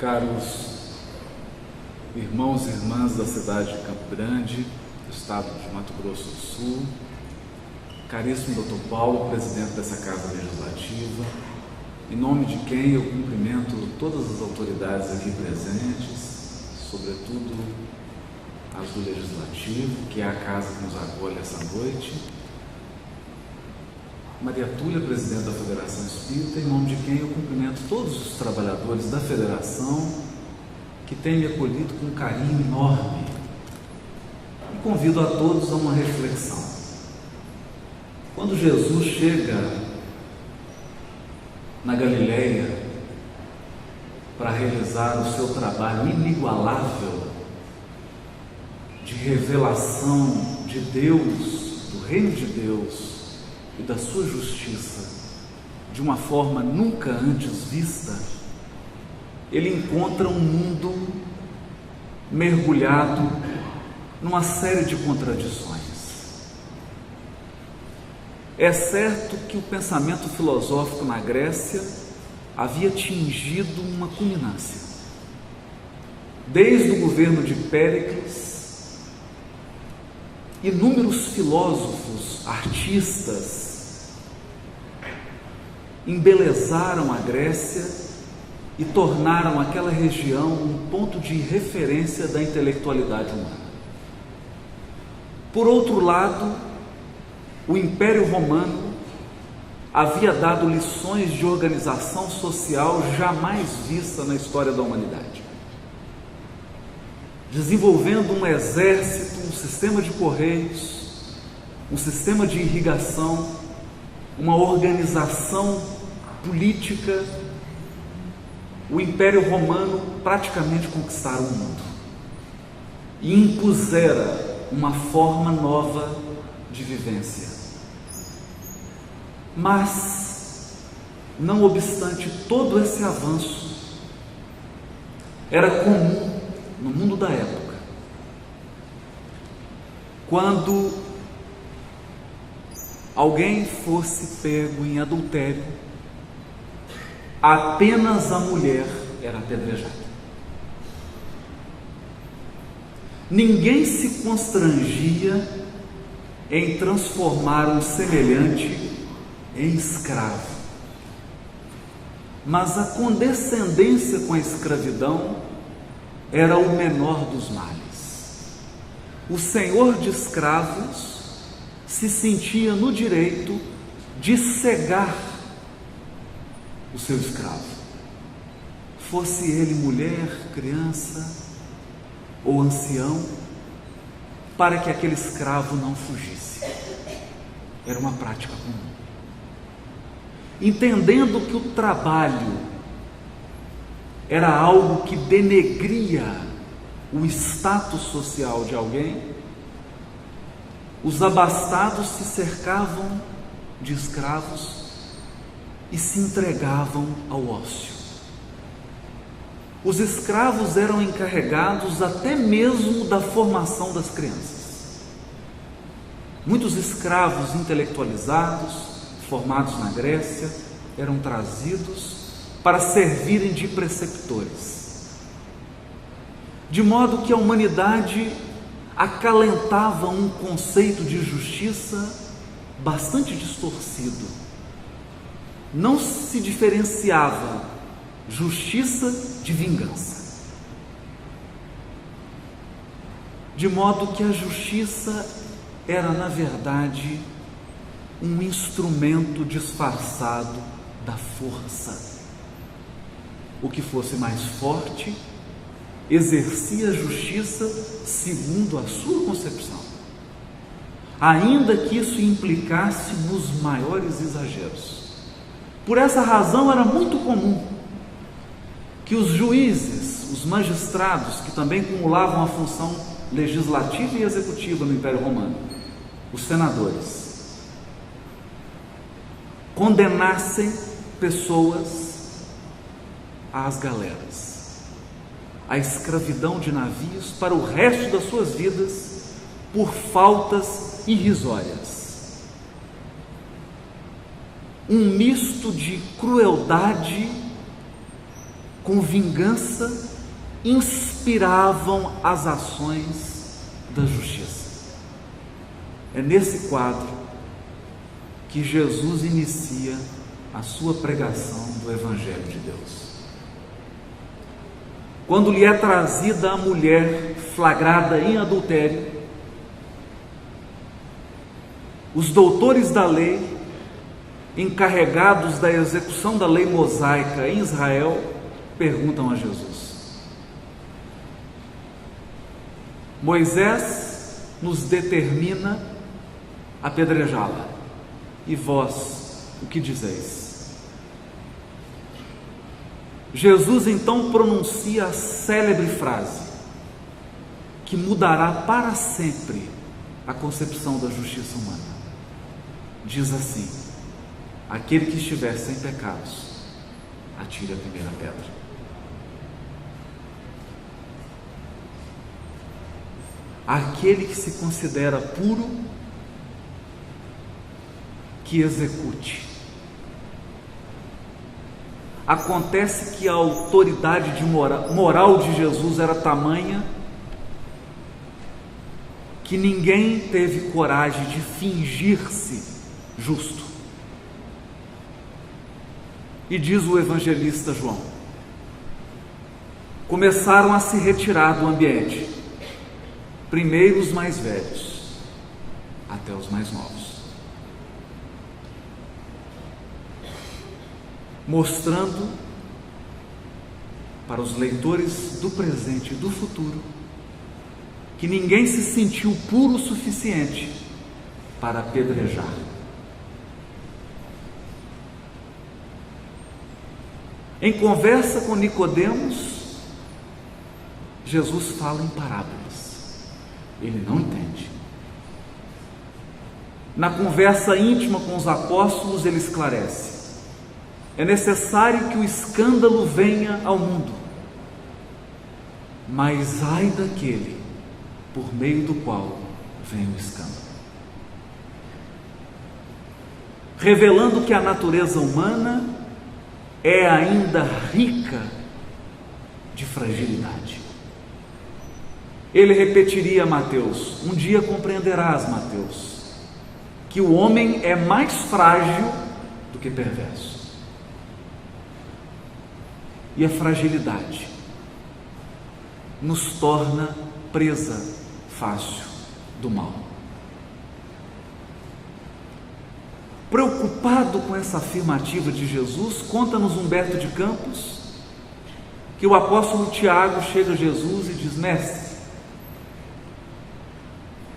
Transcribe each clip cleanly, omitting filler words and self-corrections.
Caros irmãos e irmãs da cidade de Campo Grande, do estado de Mato Grosso do Sul, caríssimo Dr. Paulo, presidente dessa Casa Legislativa, em nome de quem eu cumprimento todas as autoridades aqui presentes, sobretudo as do Legislativo, que é a casa que nos acolhe essa noite, Maria Túlia, presidente da Federação Espírita, em nome de quem eu cumprimento todos os trabalhadores da Federação que têm me acolhido com um carinho enorme e convido a todos a uma reflexão. Quando Jesus chega na Galileia para realizar o seu trabalho inigualável de revelação de Deus, do reino de Deus e da sua justiça, de uma forma nunca antes vista, ele encontra um mundo mergulhado numa série de contradições. É certo que o pensamento filosófico na Grécia havia atingido uma culminância. Desde o governo de Péricles, inúmeros filósofos, artistas, embelezaram a Grécia e tornaram aquela região um ponto de referência da intelectualidade humana. Por outro lado, o Império Romano havia dado lições de organização social jamais vista na história da humanidade, desenvolvendo um exército, um sistema de correios, um sistema de irrigação, uma organização política. O Império Romano praticamente conquistara o mundo e impusera uma forma nova de vivência. Mas, não obstante todo esse avanço, era comum no mundo da época, quando alguém fosse pego em adultério, apenas a mulher era apedrejada. Ninguém se constrangia em transformar um semelhante em escravo, mas a condescendência com a escravidão era o menor dos males. O senhor de escravos se sentia no direito de cegar o seu escravo, fosse ele mulher, criança ou ancião, para que aquele escravo não fugisse. Era uma prática comum. Entendendo que o trabalho era algo que denegria o status social de alguém, os abastados se cercavam de escravos e se entregavam ao ócio. Os escravos eram encarregados até mesmo da formação das crianças. Muitos escravos intelectualizados, formados na Grécia, eram trazidos para servirem de preceptores, de modo que a humanidade acalentava um conceito de justiça bastante distorcido. Não se diferenciava justiça de vingança, de modo que a justiça era, na verdade, um instrumento disfarçado da força. O que fosse mais forte exercia a justiça segundo a sua concepção, ainda que isso implicasse nos maiores exageros. Por essa razão era muito comum que os juízes, os magistrados, que também cumulavam a função legislativa e executiva no Império Romano, os senadores, condenassem pessoas às galeras, à escravidão de navios para o resto das suas vidas por faltas irrisórias. Um misto de crueldade com vingança, inspiravam as ações da justiça. É nesse quadro que Jesus inicia a sua pregação do Evangelho de Deus. Quando lhe é trazida a mulher flagrada em adultério, os doutores da lei, encarregados da execução da lei mosaica em Israel, perguntam a Jesus: Moisés nos determina apedrejá-la, e vós o que dizeis? Jesus então pronuncia a célebre frase que mudará para sempre a concepção da justiça humana. Diz assim: aquele que estiver sem pecados, atire a primeira pedra. Aquele que se considera puro, que execute. Acontece que a autoridade moral de Jesus era tamanha que ninguém teve coragem de fingir-se justo. E diz o evangelista João: começaram a se retirar do ambiente, primeiro os mais velhos, até os mais novos, mostrando para os leitores do presente e do futuro que ninguém se sentiu puro o suficiente para apedrejar. Em conversa com Nicodemos, Jesus fala em parábolas. Ele não entende. Na conversa íntima com os apóstolos, ele esclarece: é necessário que o escândalo venha ao mundo, mas ai daquele por meio do qual vem o escândalo. Revelando que a natureza humana é ainda rica de fragilidade. Ele repetiria a Mateus: um dia compreenderás, Mateus, que o homem é mais frágil do que perverso. E a fragilidade nos torna presa fácil do mal. Preocupado com essa afirmativa de Jesus, conta-nos Humberto de Campos que o apóstolo Tiago chega a Jesus e diz: mestre,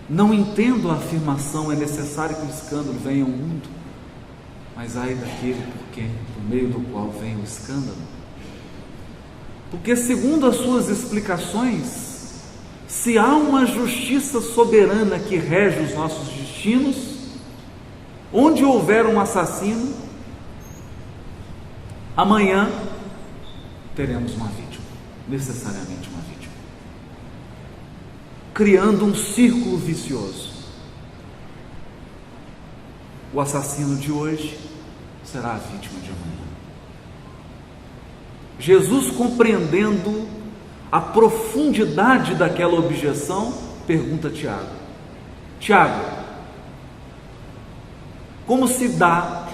não entendo a afirmação, é necessário que o escândalo venha ao mundo, mas ai daquele por meio do qual vem o escândalo. Porque, segundo as suas explicações, se há uma justiça soberana que rege os nossos destinos, onde houver um assassino, amanhã teremos uma vítima, necessariamente uma vítima, criando um círculo vicioso. O assassino de hoje será a vítima de amanhã. Jesus, compreendendo a profundidade daquela objeção, pergunta a Tiago: Tiago, como se dá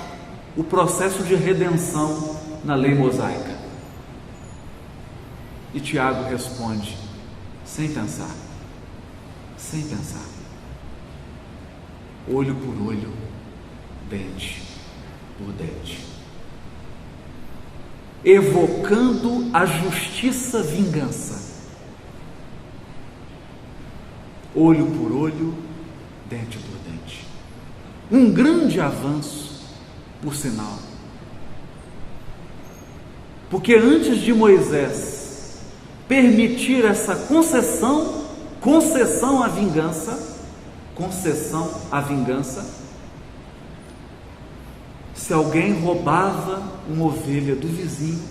o processo de redenção na lei mosaica? E Tiago responde, sem pensar, olho por olho, dente por dente, evocando a justiça vingança. Olho por olho, dente por dente. Um grande avanço, por sinal, porque antes de Moisés permitir essa concessão à vingança, se alguém roubava uma ovelha do vizinho,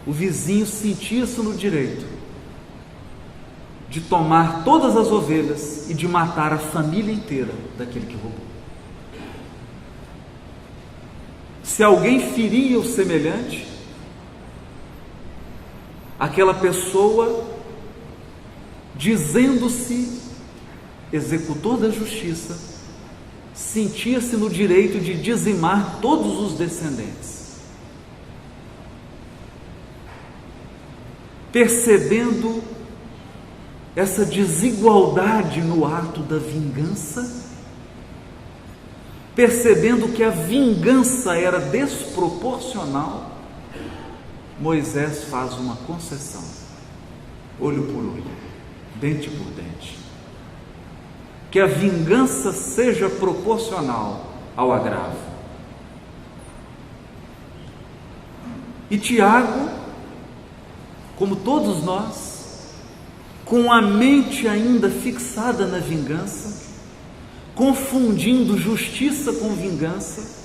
o vizinho sentia-se no direito de tomar todas as ovelhas e de matar a família inteira daquele que roubou. Se alguém feria o semelhante, aquela pessoa, dizendo-se executor da justiça, sentia-se no direito de dizimar todos os descendentes. Percebendo essa desigualdade no ato da vingança, percebendo que a vingança era desproporcional, Moisés faz uma concessão, olho por olho, dente por dente. Que a vingança seja proporcional ao agravo. E Tiago, como todos nós, com a mente ainda fixada na vingança, confundindo justiça com vingança,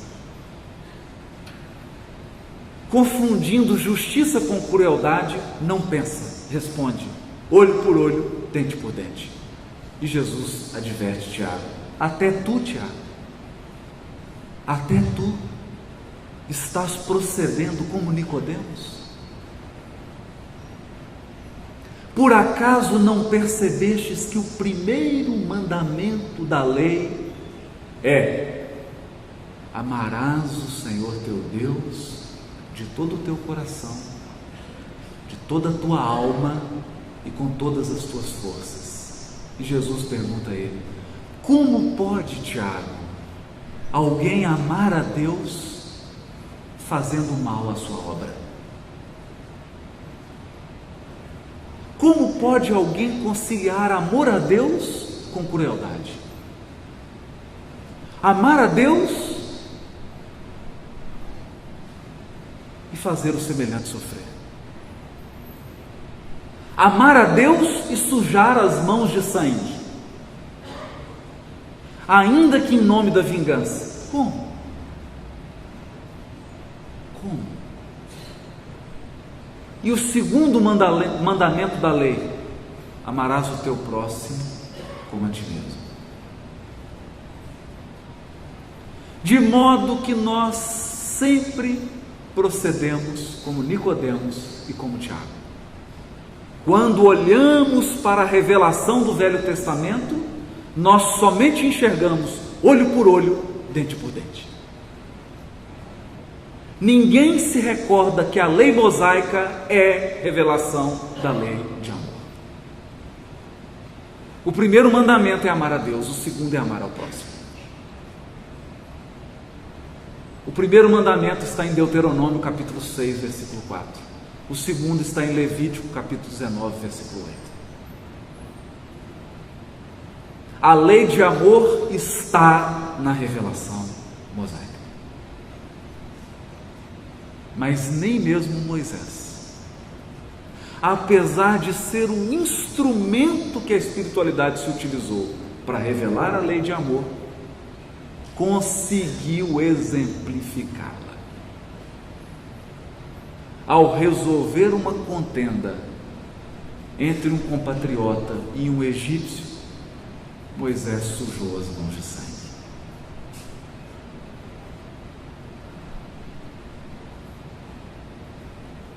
confundindo justiça com crueldade, não pensa, responde, olho por olho, dente por dente. E Jesus adverte Tiago, até tu, Tiago, até tu estás procedendo como Nicodemos? Por acaso não percebestes que o primeiro mandamento da lei é: amarás o Senhor teu Deus de todo o teu coração, de toda a tua alma e com todas as tuas forças? E Jesus pergunta a ele: como pode, Tiago, alguém amar a Deus fazendo mal à sua obra? Como pode alguém conciliar amor a Deus com crueldade? Amar a Deus e fazer o semelhante sofrer. Amar a Deus e sujar as mãos de sangue, ainda que em nome da vingança. Como? Como? E o segundo mandamento da lei: amarás o teu próximo como a ti mesmo. De modo que nós sempre procedemos como Nicodemos e como Tiago. Quando olhamos para a revelação do Velho Testamento, nós somente enxergamos olho por olho, dente por dente. Ninguém se recorda que a lei mosaica é revelação da lei de amor. O primeiro mandamento é amar a Deus, o segundo é amar ao próximo. O primeiro mandamento está em Deuteronômio capítulo 6, versículo 4. O segundo está em Levítico capítulo 19, versículo 8. A lei de amor está na revelação mosaica. Mas nem mesmo Moisés, apesar de ser um instrumento que a espiritualidade se utilizou para revelar a lei de amor, conseguiu exemplificá-la. Ao resolver uma contenda entre um compatriota e um egípcio, Moisés sujou as mãos de sangue.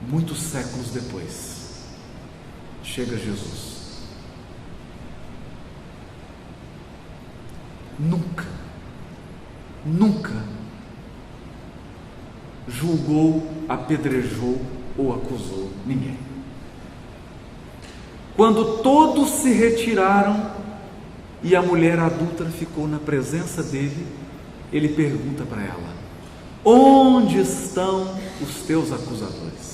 Muitos séculos depois, chega Jesus. Nunca julgou, apedrejou ou acusou ninguém. Quando todos se retiraram e a mulher adúltera ficou na presença dele, ele pergunta para ela: onde estão os teus acusadores?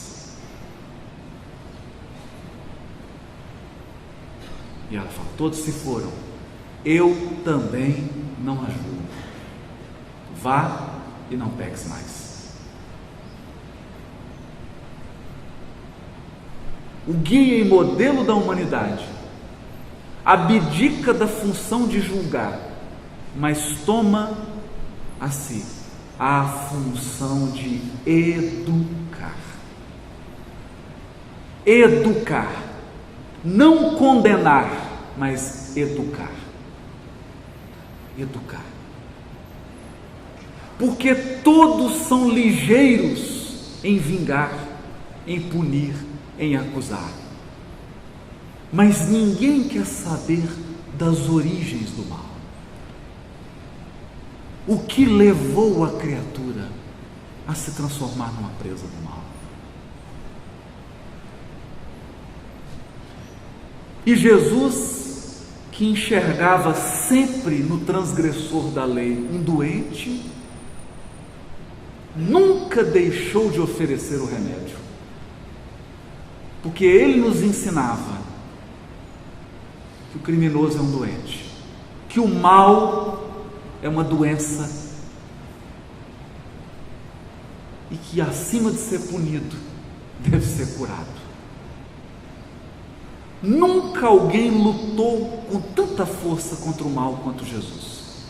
E ela fala: todos se foram, eu também não a julgo. Vá e não peques mais. O guia e modelo da humanidade abdica da função de julgar, mas toma a si a função de educar. Educar, não condenar, mas educar. Educar. Porque todos são ligeiros em vingar, em punir, em acusar. Mas ninguém quer saber das origens do mal. O que levou a criatura a se transformar numa presa do mal? E Jesus, que enxergava sempre no transgressor da lei um doente, nunca deixou de oferecer o remédio, porque ele nos ensinava que o criminoso é um doente, que o mal é uma doença e que, acima de ser punido, deve ser curado. Nunca alguém lutou com tanta força contra o mal quanto Jesus,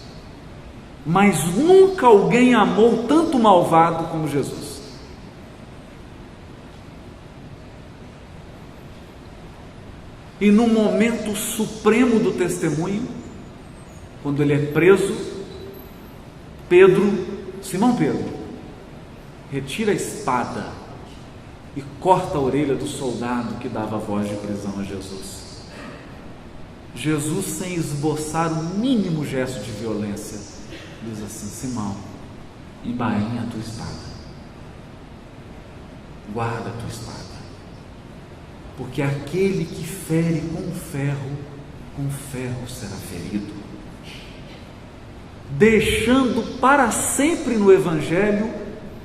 mas nunca alguém amou tanto o malvado como Jesus. E no momento supremo do testemunho, quando ele é preso, Simão Pedro, retira a espada e corta a orelha do soldado que dava voz de prisão a Jesus. Jesus, sem esboçar o mínimo gesto de violência, diz assim: Simão, embainha a tua espada, guarda a tua espada, porque aquele que fere com ferro será ferido, deixando para sempre no Evangelho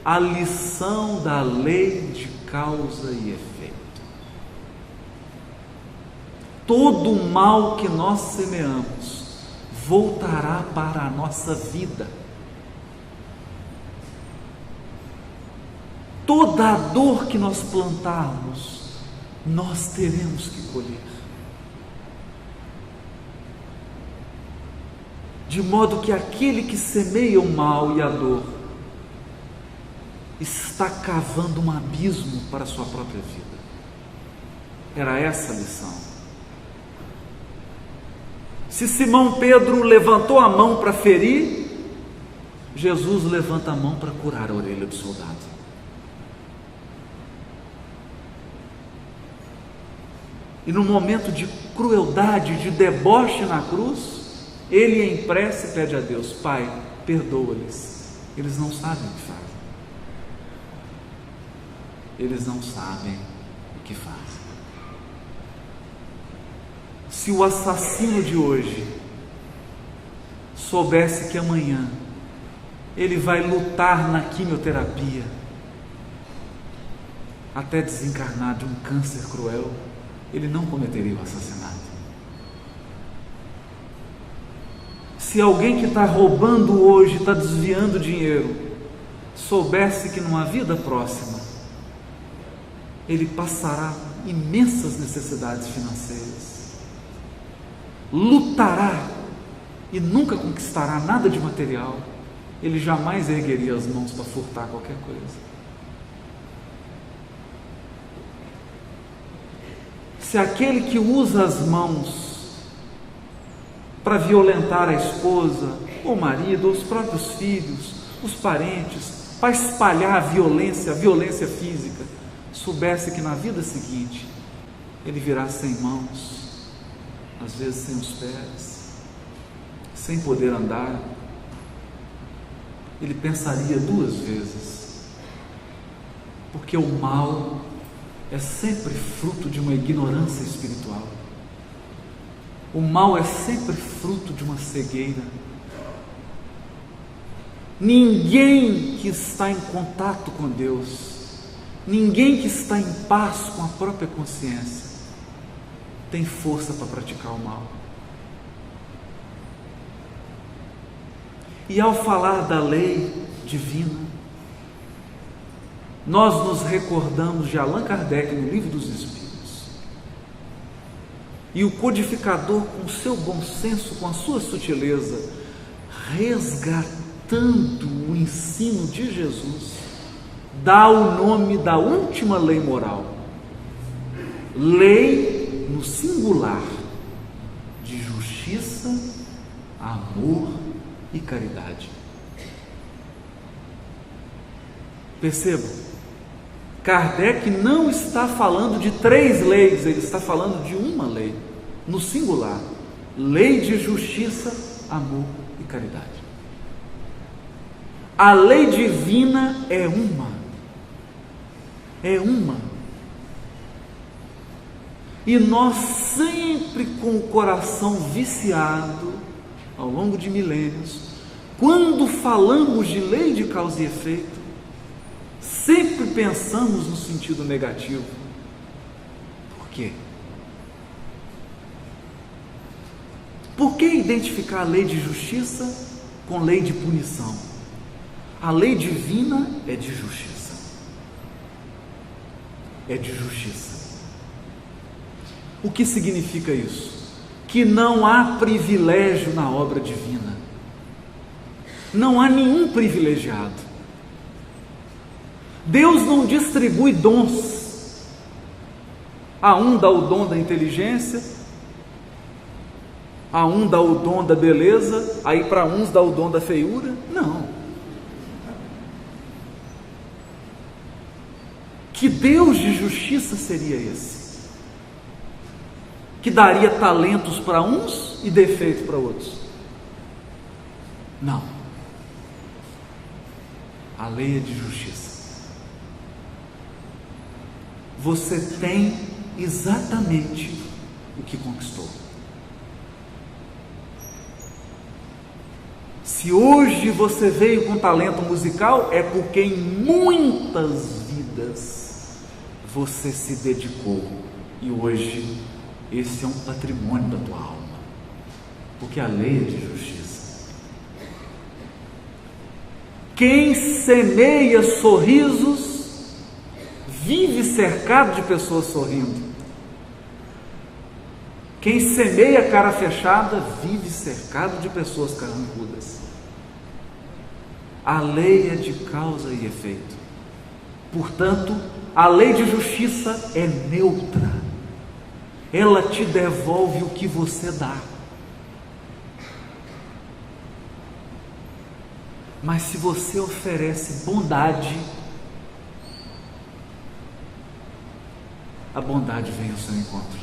a lição da lei de causa e efeito. Todo o mal que nós semeamos voltará para a nossa vida. Toda a dor que nós plantarmos, nós teremos que colher. De modo que aquele que semeia o mal e a dor está cavando um abismo para a sua própria vida. Era essa a lição. Se Simão Pedro levantou a mão para ferir, Jesus levanta a mão para curar a orelha do soldado. E no momento de crueldade, de deboche na cruz, ele em prece pede a Deus: Pai, perdoa-lhes, eles não sabem o que fazem. Eles não sabem o que fazem. Se o assassino de hoje soubesse que amanhã ele vai lutar na quimioterapia até desencarnar de um câncer cruel, ele não cometeria o assassinato. Se alguém que está roubando hoje, está desviando dinheiro, soubesse que numa vida próxima ele passará imensas necessidades financeiras, lutará e nunca conquistará nada de material, ele jamais ergueria as mãos para furtar qualquer coisa. Se aquele que usa as mãos para violentar a esposa, ou o marido, ou os próprios filhos, os parentes, para espalhar a violência física, soubesse que na vida seguinte ele virá sem mãos, às vezes sem os pés, sem poder andar, ele pensaria duas vezes, porque o mal é sempre fruto de uma ignorância espiritual. O mal é sempre fruto de uma cegueira. Ninguém que está em contato com Deus, ninguém que está em paz com a própria consciência, tem força para praticar o mal. E ao falar da lei divina, nós nos recordamos de Allan Kardec no Livro dos Espíritos. E o codificador, com o seu bom senso, com a sua sutileza, resgatando o ensino de Jesus, dá o nome da última lei moral, lei no singular, de justiça, amor e caridade. Percebam, Kardec não está falando de 3 leis, ele está falando de uma lei, no singular: lei de justiça, amor e caridade. A lei divina é uma. E nós sempre com o coração viciado, ao longo de milênios, quando falamos de lei de causa e efeito, sempre pensamos no sentido negativo. Por quê? Por que identificar a lei de justiça com lei de punição? A lei divina é de justiça. É de justiça. O que significa isso? Que não há privilégio na obra divina. Não há nenhum privilegiado. Deus não distribui dons. A um dá o dom da inteligência, a um dá o dom da beleza, aí para uns dá o dom da feiura. Não. Que Deus de justiça seria esse? Que daria talentos para uns e defeitos para outros? Não. A lei é de justiça. Você tem exatamente o que conquistou. Se hoje você veio com talento musical, é porque em muitas vidas você se dedicou. E hoje esse é um patrimônio da tua alma. Porque a lei é de justiça. Quem semeia sorrisos, vive cercado de pessoas sorrindo. Quem semeia cara fechada, vive cercado de pessoas carrancudas. A lei é de causa e efeito. Portanto, a lei de justiça é neutra. Ela te devolve o que você dá. Mas se você oferece bondade, a bondade vem ao seu encontro.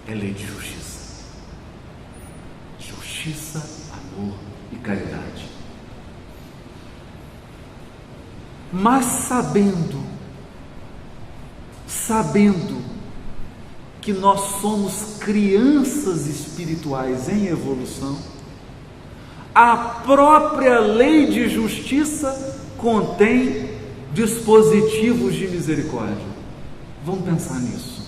É lei de justiça. Justiça, amor e caridade. Mas sabendo que nós somos crianças espirituais em evolução, a própria lei de justiça contém dispositivos de misericórdia. Vamos pensar nisso.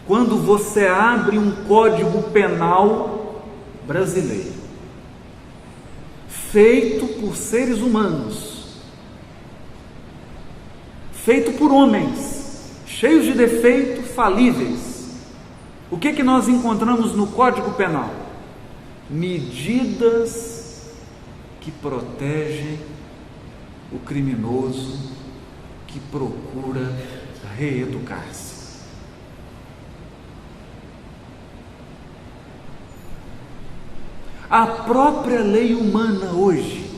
Quando você abre um código penal brasileiro, feito por seres humanos, feito por homens, cheios de defeito, falíveis, o que nós encontramos no Código Penal? Medidas que protegem o criminoso que procura reeducar-se. A própria lei humana hoje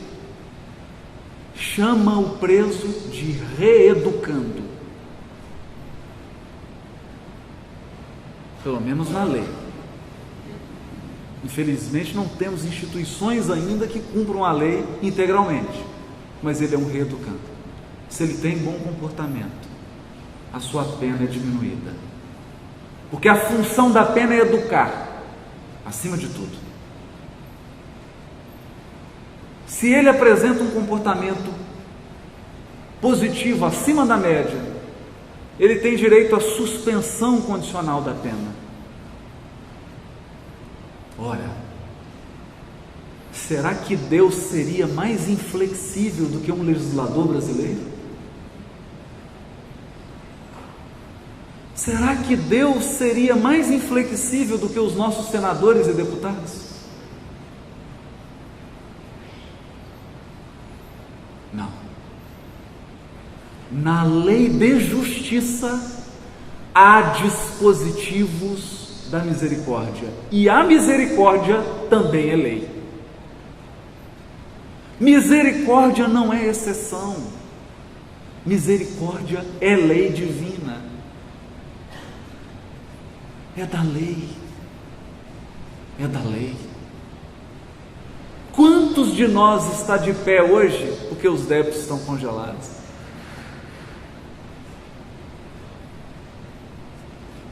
chama o preso de reeducando. Pelo menos na lei. Infelizmente não temos instituições ainda que cumpram a lei integralmente, mas ele é um reeducando. Se ele tem bom comportamento, a sua pena é diminuída, porque a função da pena é educar, acima de tudo. Se ele apresenta um comportamento positivo, acima da média, ele tem direito à suspensão condicional da pena. Ora, será que Deus seria mais inflexível do que um legislador brasileiro? Será que Deus seria mais inflexível do que os nossos senadores e deputados? Não. Na lei de justiça há dispositivos da misericórdia, e a misericórdia também é lei. Misericórdia não é exceção. Misericórdia é lei divina, é da lei, é da lei. Quantos de nós está de pé hoje porque os débitos estão congelados?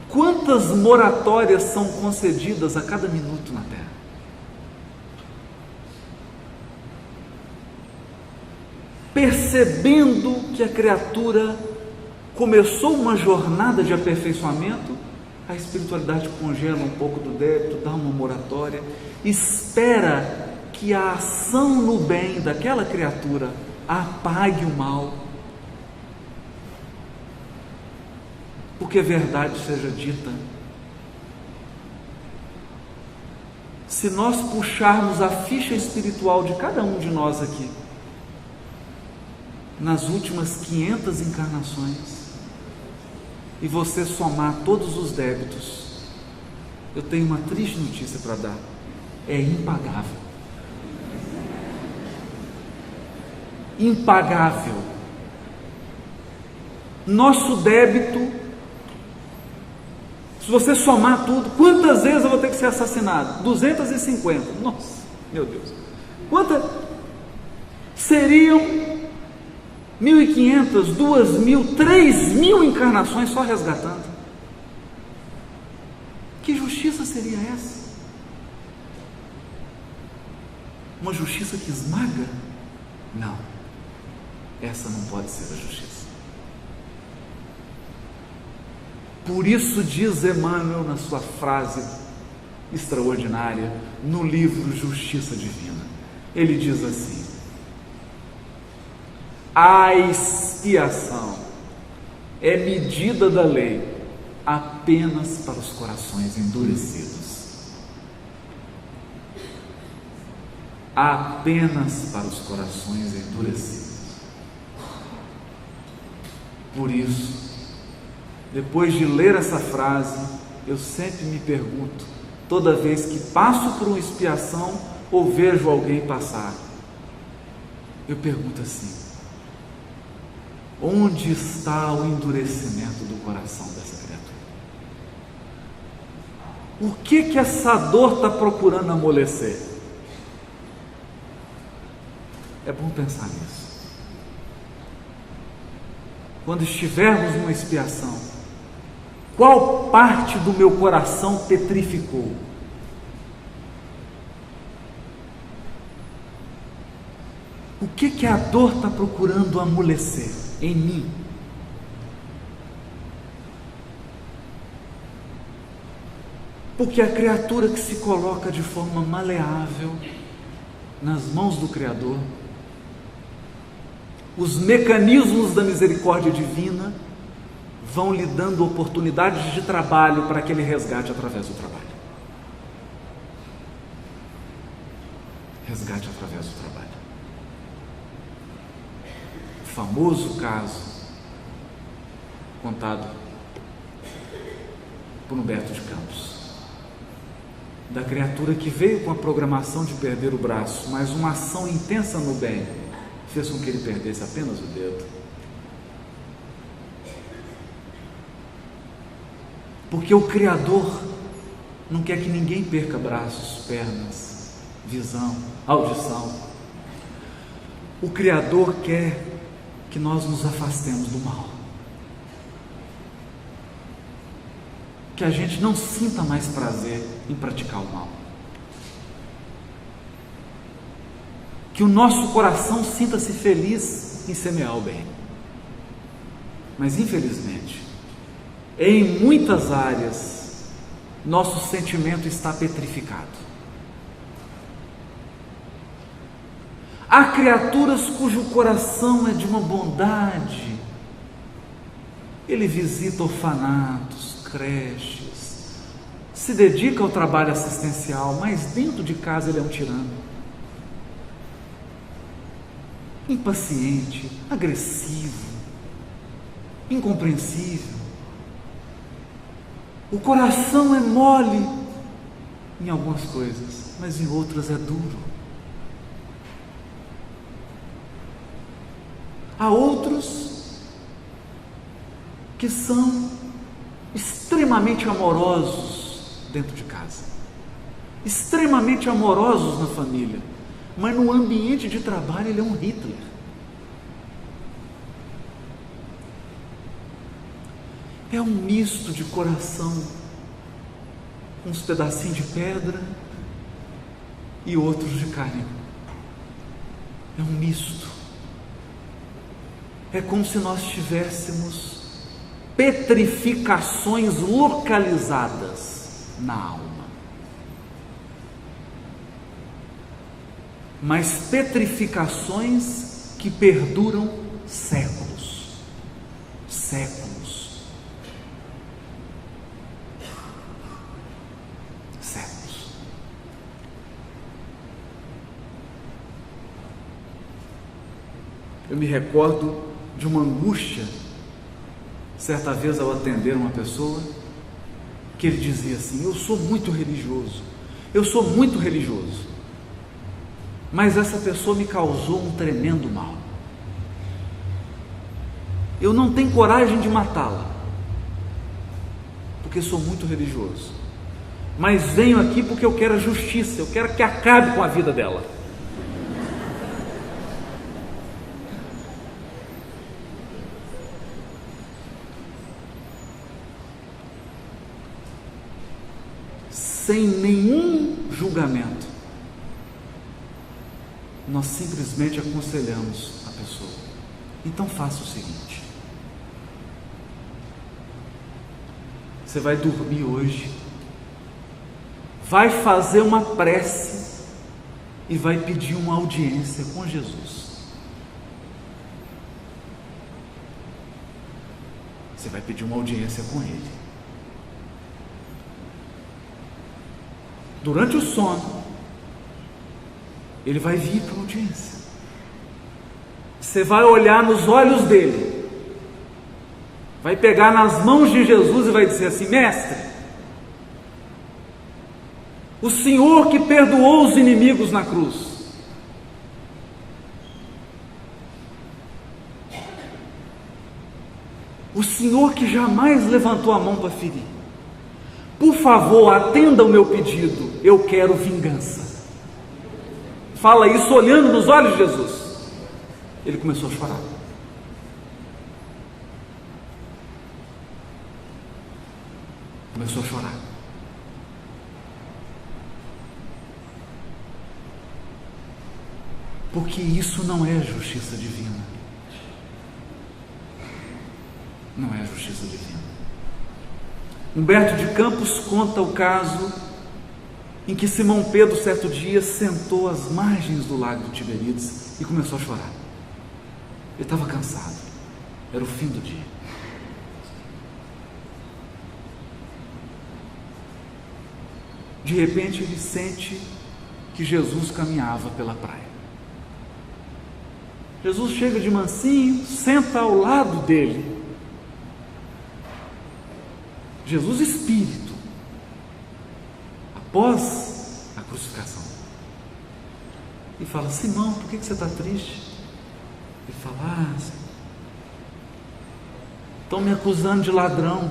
Quantas moratórias são concedidas a cada minuto na terra? Percebendo que a criatura começou uma jornada de aperfeiçoamento, a espiritualidade congela um pouco do débito, dá uma moratória, espera que a ação no bem daquela criatura apague o mal, porque a verdade seja dita. Se nós puxarmos a ficha espiritual de cada um de nós aqui, nas últimas 500 encarnações, e você somar todos os débitos, eu tenho uma triste notícia para dar: é impagável. Impagável. Nosso débito, se você somar tudo, quantas vezes eu vou ter que ser assassinado? 250. Nossa, meu Deus. Quantas? Seriam 1.500, 2.000, 3.000 encarnações só resgatando. Que justiça seria essa? Uma justiça que esmaga? Não, essa não pode ser a justiça. Por isso diz Emmanuel na sua frase extraordinária no livro Justiça Divina, ele diz assim: a expiação é medida da lei apenas para os corações endurecidos. Apenas para os corações endurecidos. Por isso, depois de ler essa frase, eu sempre me pergunto, toda vez que passo por uma expiação ou vejo alguém passar, eu pergunto assim: onde está o endurecimento do coração dessa criatura? O que essa dor está procurando amolecer? É bom pensar nisso. Quando estivermos numa expiação, qual parte do meu coração petrificou? O que a dor está procurando amolecer em mim? Porque a criatura que se coloca de forma maleável nas mãos do Criador, os mecanismos da misericórdia divina vão lhe dando oportunidades de trabalho para que ele resgate através do trabalho. Resgate através do trabalho. O famoso caso contado por Humberto de Campos, da criatura que veio com a programação de perder o braço, mas uma ação intensa no bem fez com que ele perdesse apenas o dedo. Porque o Criador não quer que ninguém perca braços, pernas, visão, audição. O Criador quer que nós nos afastemos do mal, que a gente não sinta mais prazer em praticar o mal, que o nosso coração sinta-se feliz em semear o bem. Mas infelizmente, em muitas áreas, nosso sentimento está petrificado. Há criaturas cujo coração é de uma bondade. Ele visita orfanatos, creches, se dedica ao trabalho assistencial, mas dentro de casa ele é um tirano. Impaciente, agressivo, incompreensível. O coração é mole em algumas coisas, mas em outras é duro. Há outros que são extremamente amorosos dentro de casa, extremamente amorosos na família, mas no ambiente de trabalho ele é um Hitler. É um misto de coração, uns pedacinhos de pedra e outros de carne. É um misto. É como se nós tivéssemos petrificações localizadas na alma. Mas petrificações que perduram séculos. Séculos. Séculos. Eu me recordo de uma angústia, certa vez ao atender uma pessoa, que ele dizia assim: eu sou muito religioso, mas essa pessoa me causou um tremendo mal. Eu não tenho coragem de matá-la, porque sou muito religioso, mas venho aqui porque eu quero a justiça, eu quero que acabe com a vida dela. Sem nenhum julgamento, nós simplesmente aconselhamos a pessoa: então faça o seguinte, você vai dormir hoje, vai fazer uma prece e vai pedir uma audiência com Jesus. Você vai pedir uma audiência com Ele. Durante o sono, Ele vai vir para a audiência. Você vai olhar nos olhos dele, vai pegar nas mãos de Jesus e vai dizer assim: mestre, o Senhor que perdoou os inimigos na cruz, o Senhor que jamais levantou a mão para ferir, por favor, atenda o meu pedido, eu quero vingança. Fala isso olhando nos olhos de Jesus. Ele começou a chorar. Começou a chorar. Porque isso não é justiça divina. Não é justiça divina. Humberto de Campos conta o caso em que Simão Pedro, certo dia, sentou às margens do lago de Tiberíades e começou a chorar. Ele estava cansado, era o fim do dia. De repente ele sente que Jesus caminhava pela praia. Jesus chega de mansinho, senta ao lado dele. Jesus Espírito, após a crucificação, e fala: Simão, por que você está triste? Ele fala: estão me acusando de ladrão.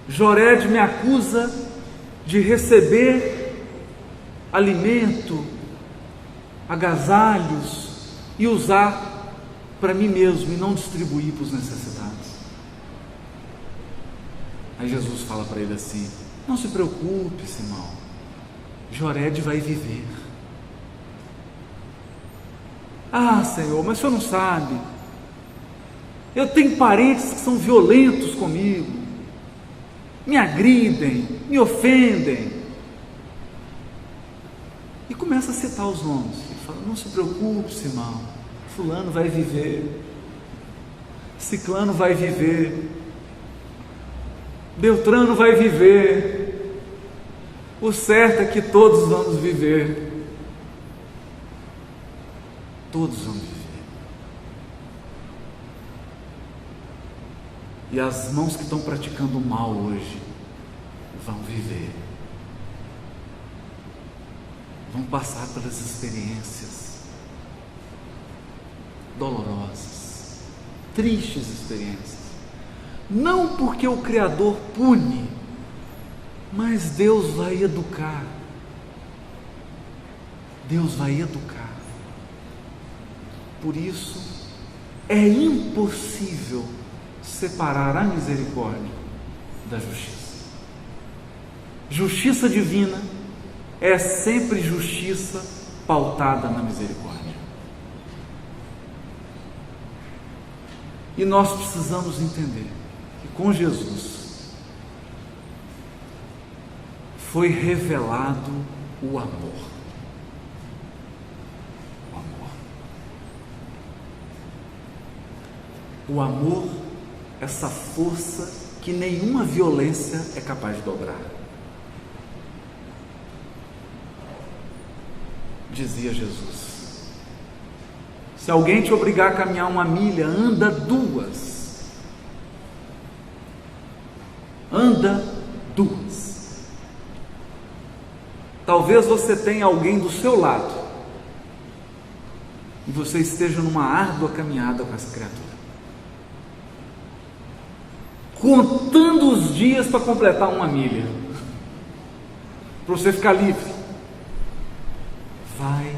Jored me acusa de receber alimento, agasalhos e usar para mim mesmo e não distribuir para os necessitados. Aí Jesus fala para ele assim: não se preocupe, Simão, Jored vai viver. Ah, Senhor, mas o Senhor não sabe, eu tenho parentes que são violentos comigo, me agridem, me ofendem. E começa a citar os nomes. Ele fala: não se preocupe, Simão, fulano vai viver, ciclano vai viver, Beltrano vai viver, o certo é que todos vamos viver, todos vamos viver. E as mãos que estão praticando o mal hoje vão viver, vão passar pelas experiências dolorosas, tristes experiências. Não porque o Criador pune, mas Deus vai educar. Deus vai educar. Por isso, é impossível separar a misericórdia da justiça. Justiça divina é sempre justiça pautada na misericórdia. E nós precisamos entender que com Jesus foi revelado o amor. O amor. O amor, essa força que nenhuma violência é capaz de dobrar. Dizia Jesus: se alguém te obrigar a caminhar 1 milha, anda 2. Anda 2. Talvez você tenha alguém do seu lado e você esteja numa árdua caminhada com essa criatura, contando os dias para completar 1 milha, para você ficar livre. Vai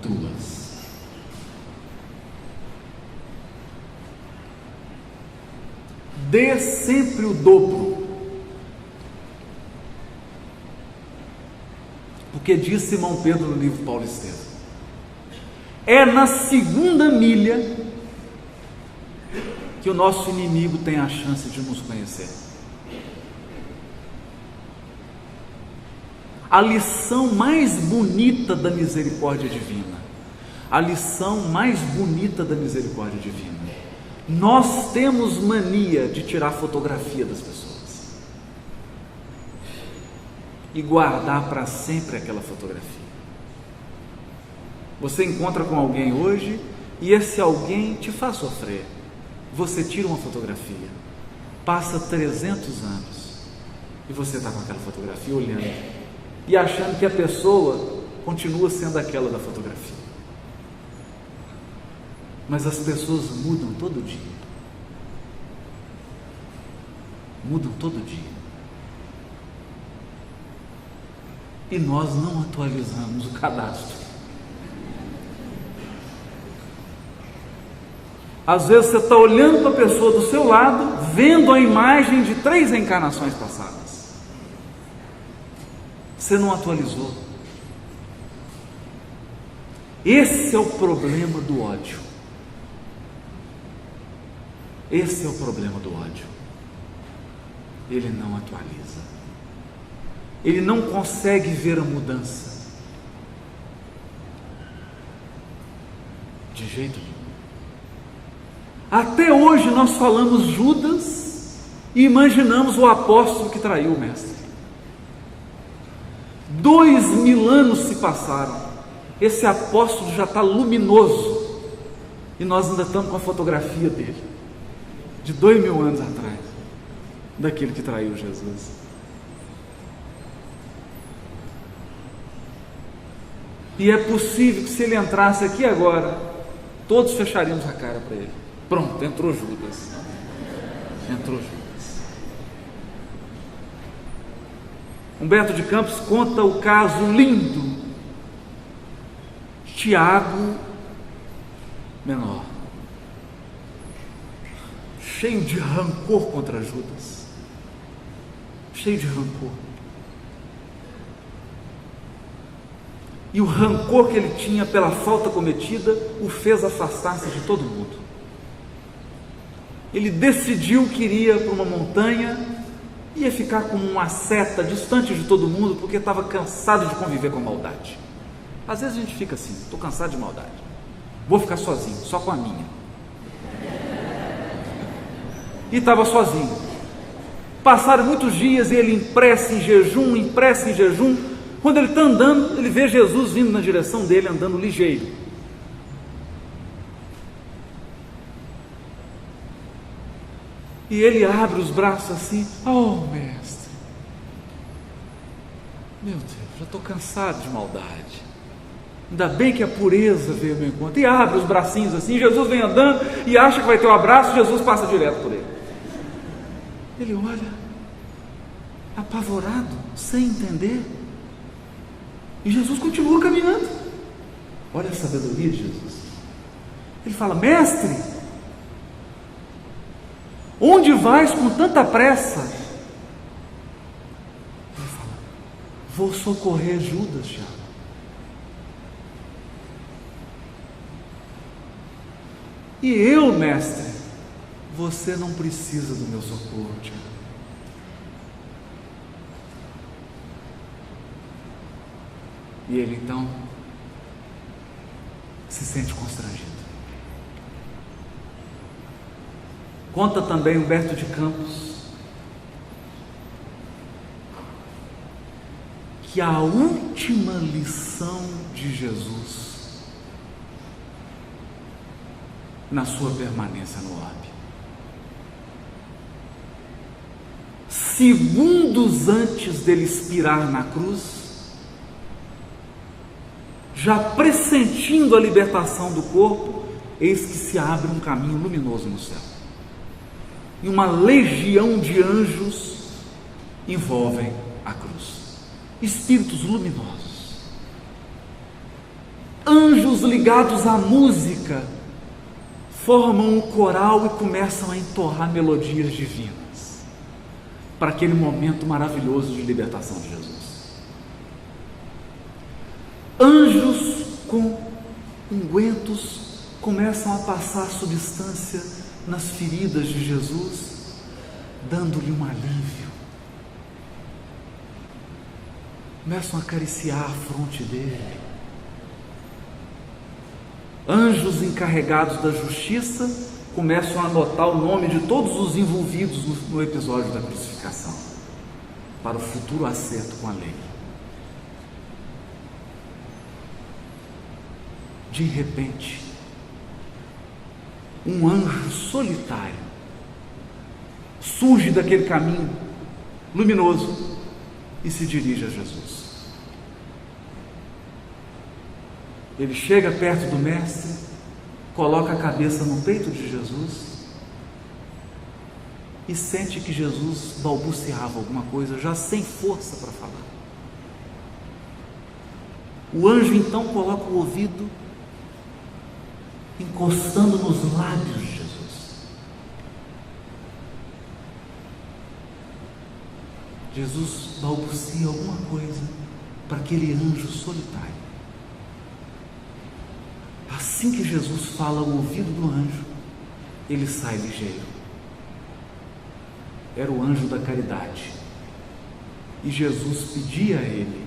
2. Dê sempre o dobro, porque diz Simão Pedro no livro Paulo Estevam, é na 2ª milha que o nosso inimigo tem a chance de nos conhecer. A lição mais bonita da misericórdia divina, a lição mais bonita da misericórdia divina, nós temos mania de tirar fotografia das pessoas e guardar para sempre aquela fotografia. Você encontra com alguém hoje e esse alguém te faz sofrer. Você tira uma fotografia, passa 300 anos e você está com aquela fotografia olhando e achando que a pessoa continua sendo aquela da fotografia. Mas as pessoas mudam todo dia. Mudam todo dia. E nós não atualizamos o cadastro. Às vezes você está olhando para a pessoa do seu lado, vendo a imagem de 3 encarnações passadas. Você não atualizou. Esse é o problema do ódio. Esse é o problema do ódio. Ele não atualiza. Ele não consegue ver a mudança. De jeito nenhum. Até hoje nós falamos Judas e imaginamos o apóstolo que traiu o mestre. 2000 anos se passaram. Esse apóstolo já está luminoso. E nós ainda estamos com a fotografia dele, de 2000 anos atrás, daquele que traiu Jesus. E é possível que se ele entrasse aqui agora, todos fecharíamos a cara para ele. Pronto, entrou Judas. Entrou Judas. Humberto de Campos conta o caso lindo de Tiago menor, cheio de rancor contra Judas, cheio de rancor. E o rancor que ele tinha pela falta cometida o fez afastar-se de todo mundo. Ele decidiu que iria para uma montanha, ia ficar como uma asceta, distante de todo mundo, porque estava cansado de conviver com a maldade. Às vezes a gente fica assim, estou cansado de maldade, vou ficar sozinho, só com a minha. E estava sozinho. Passaram muitos dias e ele em prece, em jejum. Quando ele está andando, ele vê Jesus vindo na direção dele, andando ligeiro. E ele abre os braços assim: oh mestre, meu Deus, já estou cansado de maldade. Ainda bem que a pureza veio ao meu encontro. E abre os bracinhos assim, Jesus vem andando e acha que vai ter um abraço, Jesus passa direto por ele. Ele olha, apavorado, sem entender. E Jesus continua caminhando. Olha a sabedoria de Jesus. Ele fala: mestre, onde vais com tanta pressa? Ele fala: vou socorrer Judas, Tiago. E eu, mestre, você não precisa do meu socorro, Tiago. E ele então se sente constrangido. Conta também Humberto de Campos que a última lição de Jesus na sua permanência no orbe, segundos antes dele expirar na cruz, já pressentindo a libertação do corpo, eis que se abre um caminho luminoso no céu, e uma legião de anjos envolvem a cruz, espíritos luminosos, anjos ligados à música, formam um coral e começam a entoar melodias divinas para aquele momento maravilhoso de libertação de Jesus. Anjos com ungüentos começam a passar substância nas feridas de Jesus, dando-lhe um alívio. Começam a acariciar a fronte dele. Anjos encarregados da justiça começam a anotar o nome de todos os envolvidos no episódio da crucificação, para o futuro acerto com a lei. De repente, um anjo solitário surge daquele caminho luminoso e se dirige a Jesus. Ele chega perto do mestre, coloca a cabeça no peito de Jesus e sente que Jesus balbuciava alguma coisa, já sem força para falar. O anjo então coloca o ouvido encostando nos lábios de Jesus. Jesus balbucia alguma coisa para aquele anjo solitário. Assim que Jesus fala ao ouvido do anjo, ele sai ligeiro. Era o anjo da caridade. E Jesus pedia a ele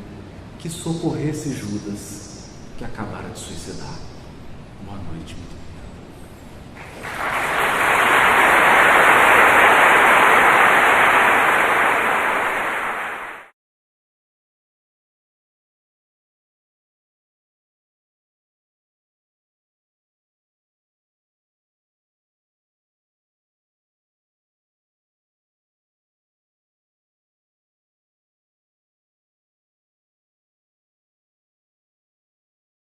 que socorresse Judas, que acabara de suicidar. Boa noite, meu Deus.